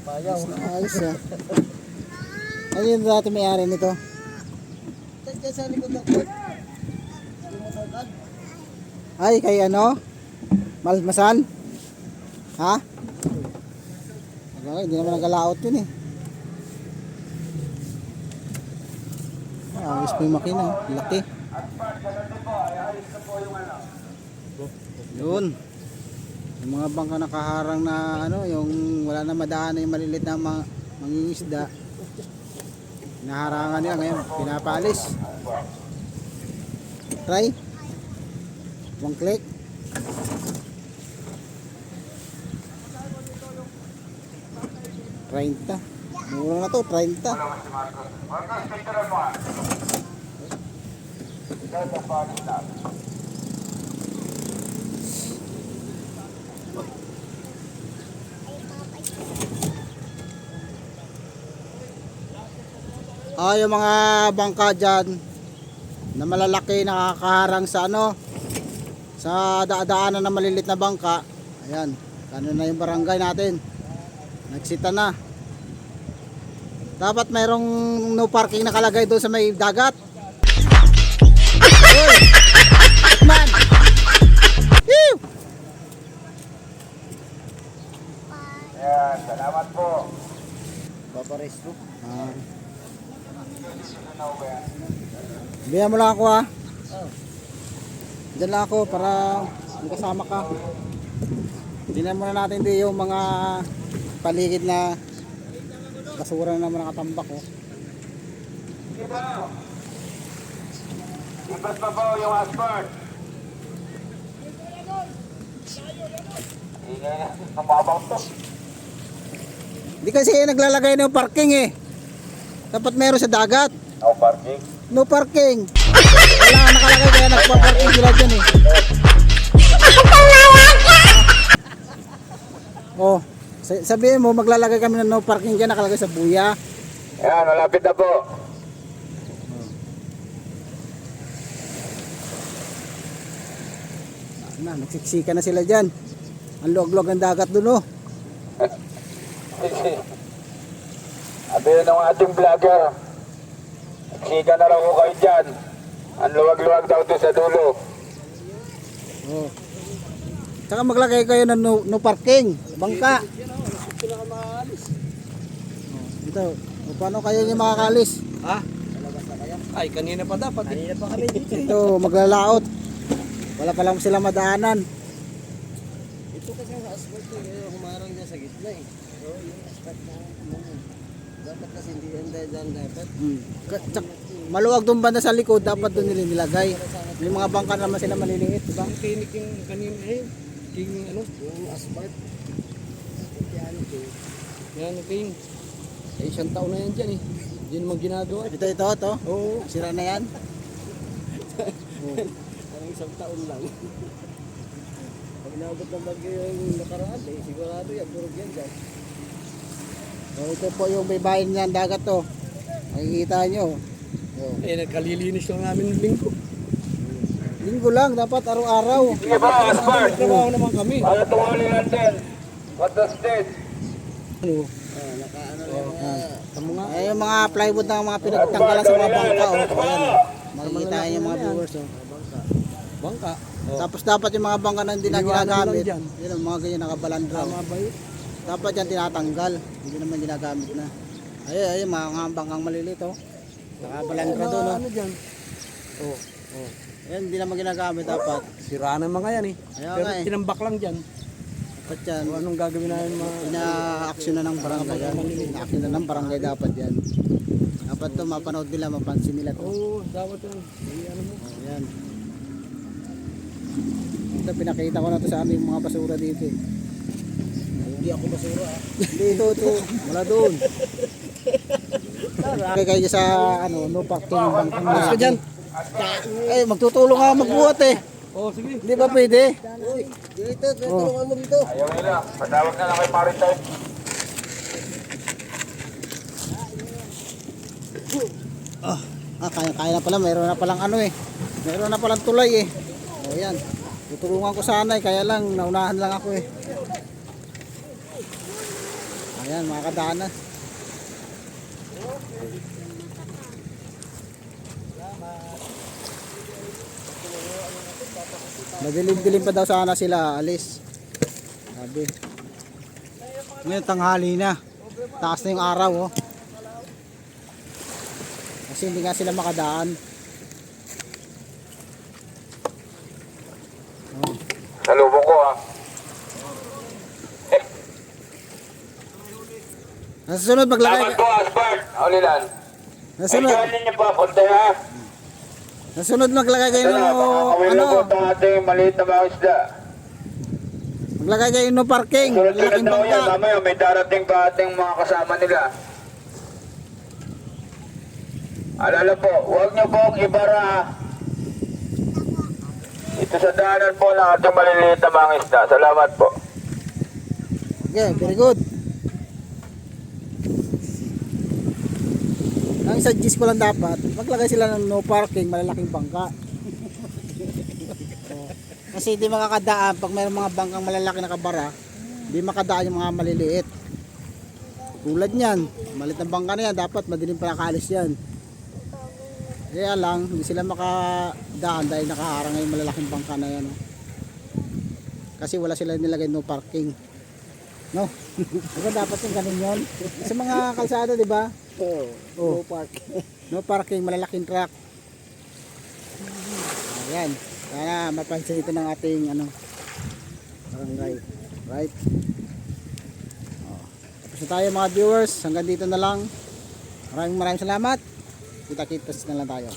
Ayos na ayos ah. Ano yung dati may-ari nito? Diyan sa likod ng court. Ay, kay ano? Malmasan? Ha? Okay, hindi naman nagalaot yun eh. Ayos po yung makina. Laki. Yun. Yung mga bangka nakaharang na ano, yung wala na madaan yung malilit na mangingisda. Naharangan niya ngayon, pinapalis. Try. One click. Treinta. Mura na to, 30. Yung mga bangka dyan na malalaki nakakaharang sa ano, sa daanan na malilit na bangka. Ayan, ano na yung barangay natin, nagsita na. Dapat mayroong no parking nakalagay doon sa may dagat. Uy! Man! Ew! Ayan, salamat po. Paparesto. Bihan mo lang ako ha. Diyan lang ako para may kasama ka. Tingnan muna natin din yung mga paligid na basura na naman nakatambak oh. Ibas pa po yung asphalt. Ingay na, mababaw to. Hindi kasi naglalagay ng parking eh. Dapat meron sa dagat. No parking. No parking. Wala nga nakalagay kaya nagpa-parking sila dyan eh. Oh, sabihin mo maglalagay kami ng no parking dyan nakalagay sa buya. Ayan, malapit na po. Nagsiksika na sila dyan. Ang luwag-luwag ng dagat dun oh. Sabi ng ating vlogger, nagsika na lang ko kayo dyan. Ang luwag-luwag daw doon sa dulo. Oh. Saka maglagay kayo ng no parking, bangka. Ito, paano kayo niya makakalis? Ha? Ay, kanina pa dapat. Kanina pa kami dito. Ito, maglalaot. Wala pa lang sila madaanan. Ito kasi ang asphalt eh, humarang dyan sa gitna eh. So, yung asphalt na dapat kasi hindi yan dyan dapat. Maluwag doon banda sa likod, dapat doon nila nilagay. May mga bangka naman sila maliliit, diba? Ang tinik yung kanina eh. King ano? Yung asphalt. Yan king. Eh, isang taon na yan dyan eh. Hindi naman ginagawa. Ito. Oo. Sira na yan. Ang isang taon lang. Pag naabot ng bagyo yung nakaraan eh, sigurado yan, durog yan dyan. So, ito po yung baybayin ng dagat to. Makikita nyo. Oh. Eh, nagkalilinis lang namin ng linggo. Linggo lang, dapat araw-araw. Sige ba, asphalt? Trabaho naman kami. Para tumuli natin. What the state? Ano? Nakaano lang. Tamo nga. Ay, yung mga plywood ng mga pinagtanggalan sa mga bangka. Oh. Ayan. Makikita nyo yung mga viewers. Oh. Bangka. Tapos dapat yung mga bangka na hindi na Iniwanan ginagamit. lang dyan. Yun, ang mga ganyan nakabalandra. Tama ba yun? Dapat yan tinatanggal. Hindi naman ginagamit na. Ay, mga bangkang maliliit. Oh. Nakabalandra doon. Oh. Ano dyan? Oh. Ayan, hindi naman ginagamit dapat. Sira na mga yan eh. Kaya Pero nga eh. tinambak lang dyan. Dapat yan. So, anong gagawin namin mga... Ina-action na ng barangay yan. Ina-action na ng barangay dapat yan. Dapat to mapanood nila, mapansin nila to. Oo, dapat yan. Ano mo? Oh, yan. Ito, pinakita ko na to sa aming mga basura dito eh. Hindi ako basura ah. Hindi, ito. Wala doon. Okay kayo sa ano, no parking ng bangkang Mas ka dyan. Eh, magtutulong ka magbuhat eh. Oo, sige. Hindi ba pwede? Dito, tulungan mo dito. Ayaw nila. Patawag na lang kay Maritime. Kaya na pala, mayroon na palang ano eh. Mayroon na palang tulay eh. O yan. Tutulungan ko sana eh, kaya lang naunahan lang ako eh. Ayan, mga kadaan na. Madilim-dilim pa daw sana sila alis. Sabi. Ngayon tanghali na. Taas na yung araw oh. Kasi hindi nga sila makadaan. Oh. Salubong ko ah. Nasunod maglagay. Salamat po, Asbert. Ulilan. Nasunod. Ay, niyo pa, punta ha. Nasunod maglagay kayo Ito na, ng pakakawilo ano. po itong ating maliit na mga isda. Maglagay kayo ng parking. Sunod-sunod Malaking na ho yan. bangka. Mamaya may darating pa ating mga kasama nila. Alala po, huwag niyo pong ibara. Ito sa daanan po ng ating maliliit na mga isda. Salamat po. Okay, very good. Ang suggest ko lang dapat, maglagay sila ng no parking, malalaking bangka. Oh. Kasi hindi makakadaan pag mayroong mga bangkang malalaki na kabara, hindi makadaan yung mga maliliit. Tulad niyan, maliit na bangka na yan, dapat madilim pa nakaalis yan. Kaya lang, hindi sila makadaan dahil nakaharang yung malalaking bangka na yan. Oh. Kasi wala sila nilagay no parking. No? Diba dapat yung ganun yun? Sa mga kalsada, di ba? Oo. Oh. No park. No parking, malalaking truck. Ayan. Sana mapansin ito ng ating ano, barangay. Right? Oh. Tapos na tayo mga viewers. Hanggang dito na lang. Maraming salamat. Kita-kitas na lang tayo.